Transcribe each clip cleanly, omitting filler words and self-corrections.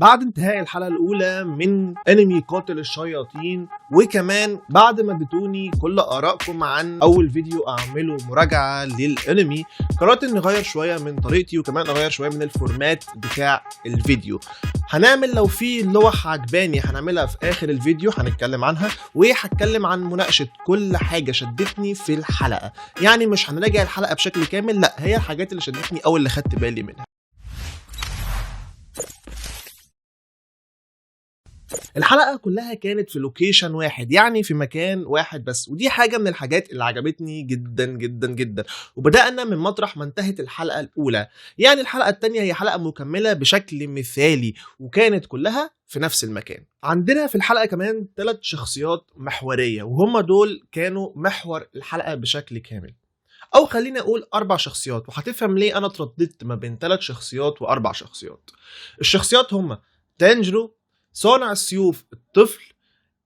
بعد انتهاء الحلقة الأولى من أنمي قاتل الشياطين، وكمان بعد ما اديتوني كل آرائكم عن أول فيديو أعمله مراجعة للأنمي، قررت إني أغير شوية من طريقتي وكمان أغير شوية من الفورمات بتاع الفيديو. هنعمل لو في لوح عجباني هنعملها في آخر الفيديو هنتكلم عنها، وهتكلم عن مناقشة كل حاجة شدتني في الحلقة. يعني مش هنراجع الحلقة بشكل كامل، لا هي الحاجات اللي شدتني أو اللي خدت بالي منها. الحلقة كلها كانت في لوكيشن واحد، يعني في مكان واحد بس، ودي حاجة من الحاجات اللي عجبتني جدا جدا جدا. وبدأنا من مطرح ما انتهت الحلقة الأولى، يعني الحلقة التانية هي حلقة مكملة بشكل مثالي وكانت كلها في نفس المكان. عندنا في الحلقة كمان 3 شخصيات محورية، وهم دول كانوا محور الحلقة بشكل كامل. او خلينا اقول 4 شخصيات، وهتفهم ليه انا اترددت ما بين 3 شخصيات و4 شخصيات. الشخصيات هم تانجرو، صانع السيوف الطفل،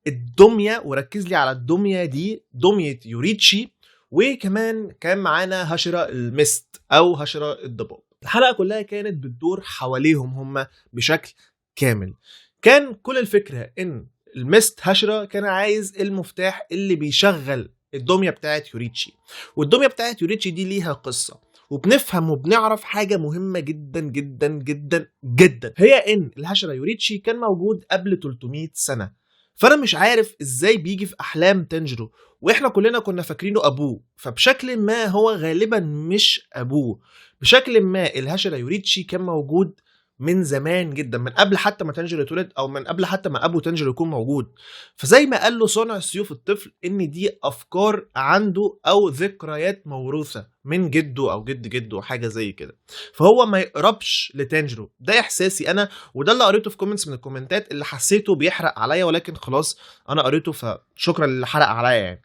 الدمية، وركز لي على الدمية دي، دمية يوريتشي، وكمان كان معانا هشرة المست او هشرة الضباب. الحلقة كلها كانت بتدور حواليهم هم بشكل كامل. كان كل الفكرة ان المست هشرة كان عايز المفتاح اللي بيشغل الدمية بتاعت يوريتشي، والدمية بتاعت يوريتشي دي ليها قصة، وبنفهم وبنعرف حاجة مهمة جدا جدا جدا جدا، هي ان الهشرة يوريتشي كان موجود قبل 300 سنة. فانا مش عارف ازاي بيجي في احلام تانجرو واحنا كلنا كنا فاكرينه ابوه، فبشكل ما هو غالبا مش ابوه. بشكل ما الهشرة يوريتشي كان موجود من زمان جدا، من قبل حتى ما تانجيرو يتولد، او من قبل حتى ما ابو تانجيرو يكون موجود. فزي ما قال له صانع السيوف الطفل ان دي افكار عنده او ذكريات موروثه من جده او جد جده وحاجه زي كده، فهو ما يقربش لتانجيرو. ده احساسي انا، وده اللي قريته في كومنتس من الكومنتات اللي حسيته بيحرق عليا، ولكن خلاص انا قريته فشكرا للي حرق عليا. يعني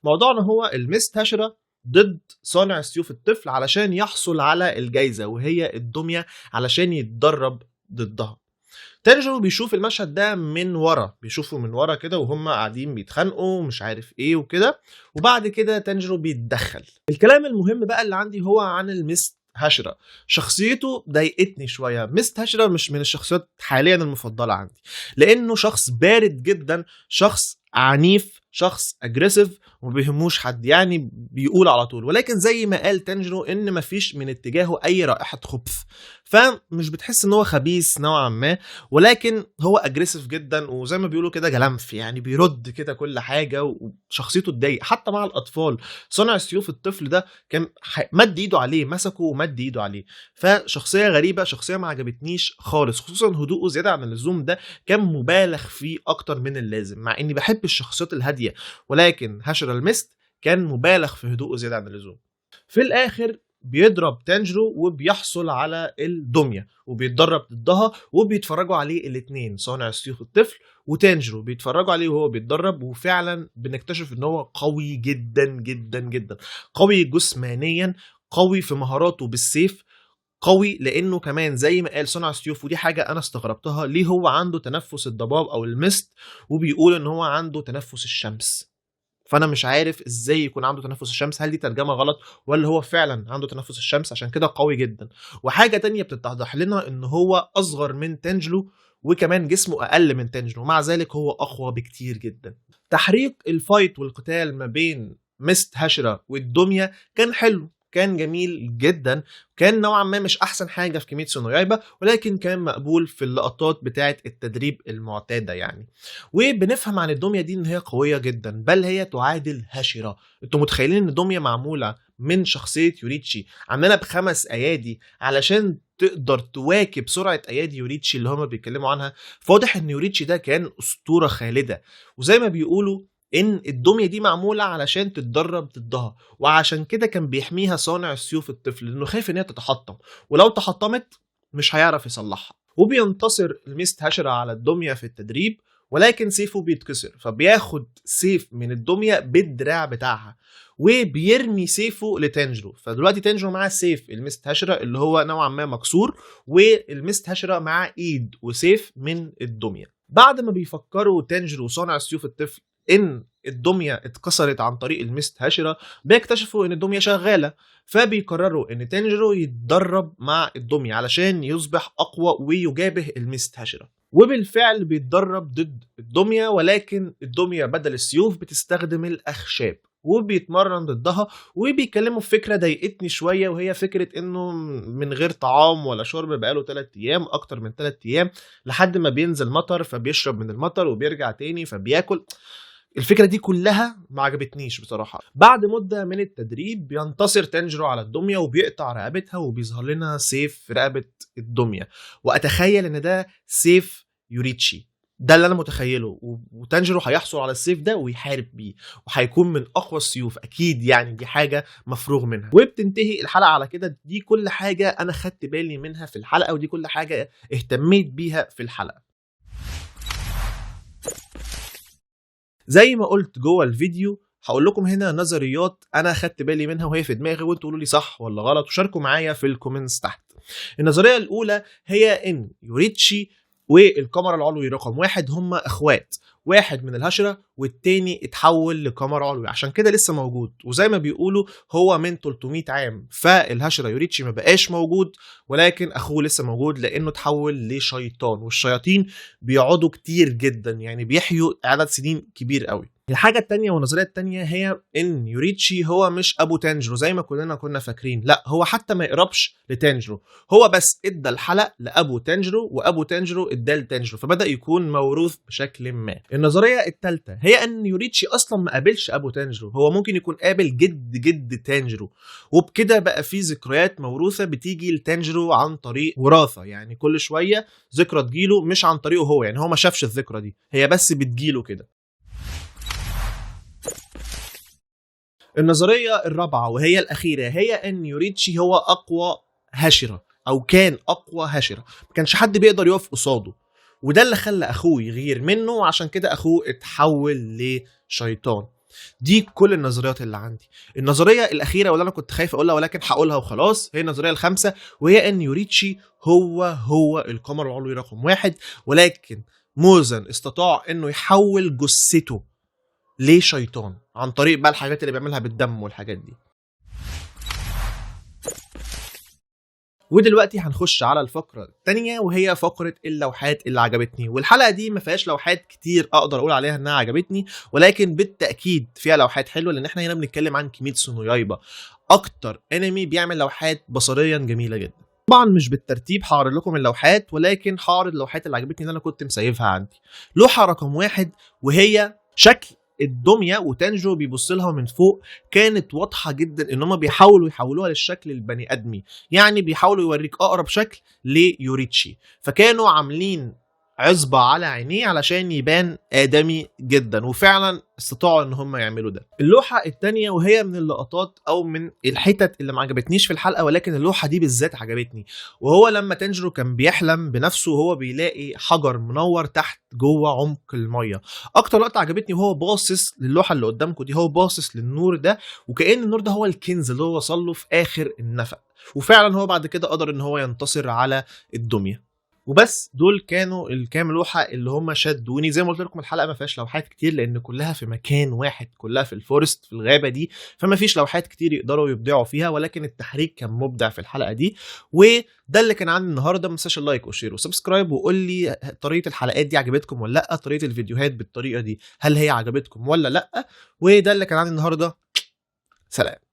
موضوعنا هو المست هشرة ضد صانع السيوف الطفل علشان يحصل على الجايزة، وهي الدمية، علشان يتدرب ضدها. تانجيرو بيشوف المشهد ده من ورا، بيشوفه من ورا كده وهم قاعدين بيتخانقوا مش عارف ايه وكده، وبعد كده تانجيرو بيتدخل. الكلام المهم بقى اللي عندي هو عن المست هشرة. شخصيته ضايقتني شويه. مست هشرة مش من الشخصيات حاليا المفضله عندي، لانه شخص بارد جدا، شخص عنيف، شخص اجريسيف وما بيهموش حد، يعني بيقول على طول. ولكن زي ما قال تانجيرو ان مفيش من اتجاهه اي رائحه خبث، فمش بتحس ان هو خبيث نوعا ما، ولكن هو اجريسيف جدا، وزي ما بيقولوا كده جلمف، يعني بيرد كده كل حاجه، وشخصيته تضايق حتى مع الاطفال. صانع السيوف الطفل ده كان مد ايده عليه، مسكه ومد ايده عليه. فشخصيه غريبه، شخصيه ما عجبتنيش خالص، خصوصا هدوءه زياده عن اللزوم ده كان مبالغ فيه اكتر من اللازم، مع اني بحب الشخصيات الهاديه، ولكن هشرة المست كان مبالغ في هدوءه زياده عن اللزوم. في الاخر بيضرب تانجيرو وبيحصل على الدمية وبيتدرب ضدها، وبيتفرجوا عليه الاتنين، صانع السيوف الطفل وتانجيرو بيتفرجوا عليه وهو بيتدرب. وفعلا بنكتشف ان هو قوي جدا جدا جدا، قوي جسمانيا، قوي في مهاراته بالسيف، قوي لانه كمان زي ما قال صنع السيوف، ودي حاجه انا استغربتها، ليه هو عنده تنفس الضباب او المست وبيقول ان هو عنده تنفس الشمس. فانا مش عارف ازاي يكون عنده تنفس الشمس، هل دي ترجمه غلط ولا هو فعلا عنده تنفس الشمس عشان كده قوي جدا. وحاجه تانية بتتضح لنا ان هو اصغر من تانجلو، وكمان جسمه اقل من تانجلو، مع ذلك هو اقوى بكتير جدا. تحريك الفايت والقتال ما بين مست هشرة والدمية كان حلو، كان جميل جدا، كان نوعا ما مش احسن حاجه في كيميتسو نو يايبا، ولكن كان مقبول في اللقطات بتاعه التدريب المعتاده يعني. وبنفهم عن الدميه دي ان هي قويه جدا، بل هي تعادل هشرة. انتوا متخيلين ان الدميه معموله من شخصيه يوريتشي، عاملينها ب5 ايادي علشان تقدر تواكب سرعه ايادي يوريتشي اللي هما بيتكلموا عنها؟ فواضح ان يوريتشي ده كان اسطوره خالده، وزي ما بيقولوا ان الدميه دي معموله علشان تتدرب ضدها، وعشان كده كان بيحميها صانع السيوف الطفل، لانه خايف ان هي تتحطم، ولو تحطمت مش هيعرف يصلحها. وبينتصر الميست هشرة على الدميه في التدريب، ولكن سيفه بيتكسر، فبياخد سيف من الدميه بالدراع بتاعها وبيرمي سيفه لتانجيرو. فدلوقتي تانجيرو معاه سيف الميست هشرة اللي هو نوعا ما مكسور، والميست هشرة معاه ايد وسيف من الدميه. بعد ما بيفكروا تانجيرو وصانع السيوف الطفل ان الدميه اتكسرت عن طريق الميست هاشيرا، بيكتشفوا ان الدميه شغاله، فبيقرروا ان تانجيرو يتدرب مع الدميه علشان يصبح اقوى ويجابه الميست هاشيرا. وبالفعل بيتدرب ضد الدميه، ولكن الدميه بدل السيوف بتستخدم الاخشاب، وبيتمرن ضدها. وبيكلموا في فكره ضايقتني شويه، وهي فكره انه من غير طعام ولا شرب بقاله 3 ايام، اكتر من 3 ايام، لحد ما بينزل مطر فبيشرب من المطر وبيرجع تاني فبياكل. الفكره دي كلها ما عجبتنيش بصراحه. بعد مده من التدريب بينتصر تانجيرو على الدميه وبيقطع رقبتها، وبيظهر لنا سيف في رقبه الدميه، واتخيل ان ده سيف يوريتشي. ده اللي انا متخيله، وتانجيرو هيحصل على السيف ده ويحارب بيه، وهيكون من اقوى السيوف اكيد، يعني دي حاجه مفروغ منها. وبتنتهي الحلقه على كده. دي كل حاجه انا خدت بالي منها في الحلقه، ودي كل حاجه اهتميت بيها في الحلقه. زي ما قلت جوه الفيديو، هقول لكم هنا نظريات انا خدت بالي منها وهي في دماغي، وانتوا قولوا لي صح ولا غلط، وشاركوا معايا في الكومنتس تحت. النظريه الاولى هي ان يوريتشي والقمر العلوي رقم 1 هما اخوات، واحد من الهشرة والتاني اتحول لقمر علوي، عشان كده لسه موجود. وزي ما بيقولوا هو من 300 عام، فالهشرة يوريتشي ما بقاش موجود، ولكن اخوه لسه موجود لانه اتحول لشيطان، والشياطين بيقعدوا كتير جدا، يعني بيحيوا عدد سنين كبير قوي. الحاجة التانية والنظرية التانية هي ان يوريتشي هو مش ابو تانجيرو زي ما كنا فاكرين، لا، هو حتى ما يقربش لتانجيرو، هو بس ادى الحلق لابو تانجيرو، وابو تانجيرو اداه لتانجيرو، فبدا يكون موروث بشكل ما. النظريه الثالثه هي ان يوريتشي اصلا ما قابلش ابو تانجيرو، هو ممكن يكون قابل جد تانجيرو، وبكده بقى في ذكريات موروثه بتيجي لتانجيرو عن طريق وراثه، يعني كل شويه ذكرى تجيله مش عن طريقه هو، يعني هو ما شافش الذكرى دي، هي بس بتجيله كده. النظريه الرابعه وهي الاخيره هي ان يوريتشي هو اقوى هشرة، او كان اقوى هشرة، ما كانش حد بيقدر يقف قصاده، وده اللي خلى اخوه يغير منه، وعشان كده اخوه اتحول لشيطان. دي كل النظريات اللي عندي. النظريه الاخيره واللي انا كنت خايف اقولها ولكن هقولها وخلاص، هي النظريه الخامسه، وهي ان يوريتشي هو القمر العلوي رقم 1، ولكن موزن استطاع انه يحول جثته لشيطان عن طريق بقى الحاجات اللي بيعملها بالدم والحاجات دي. ودلوقتي هنخش على الفقرة التانية، وهي فقرة اللوحات اللي عجبتني. والحلقة دي ما فيهاش لوحات كتير اقدر اقول عليها انها عجبتني، ولكن بالتأكيد فيها لوحات حلوة، لان احنا هنا بنتكلم عن كيميتسو نو يايبا، اكتر انمي بيعمل لوحات بصريا جميلة جدا. طبعا مش بالترتيب هعرض لكم اللوحات، ولكن هعرض اللوحات اللي عجبتني اللي انا كنت مسيفها عندي. لوحة رقم 1 وهي شكل الدميه وتانجيرو بيبص لها من فوق، كانت واضحه جدا ان هم بيحاولوا يحولوها للشكل البني ادمي، يعني بيحاولوا يوريك اقرب شكل ليوريتشي، فكانوا عاملين عصبة على عينيه علشان يبان آدمي جدا، وفعلا استطاعوا ان هم يعملوا ده. اللوحة التانية وهي من اللقطات او من الحتت اللي ما عجبتنيش في الحلقة، ولكن اللوحة دي بالذات عجبتني، وهو لما تانجيرو كان بيحلم بنفسه وهو بيلاقي حجر منور تحت جوه عمق المية. اكتر لقطة عجبتني وهو باصص للوحة اللي قدامكم دي، هو باصص للنور ده، وكأن النور ده هو الكنز اللي هو وصل له في اخر النفق، وفعلا هو بعد كده قدر ان هو ينتصر على الدمية. وبس دول كانوا الكام لوحه اللي هم شدوني. زي ما قلت لكم الحلقه ما فيهاش لوحات كتير لان كلها في مكان واحد، كلها في الفورست في الغابه دي، فما فيش لوحات كتير يقدروا يبدعوا فيها، ولكن التحريك كان مبدع في الحلقه دي. وده اللي كان عندي النهارده. ما تنساش اللايك والشير وسبسكرايب، وقول لي طريقه الحلقات دي عجبتكم ولا لا، طريقه الفيديوهات بالطريقه دي هل هي عجبتكم ولا لا. وده اللي كان عندي النهارده. سلام.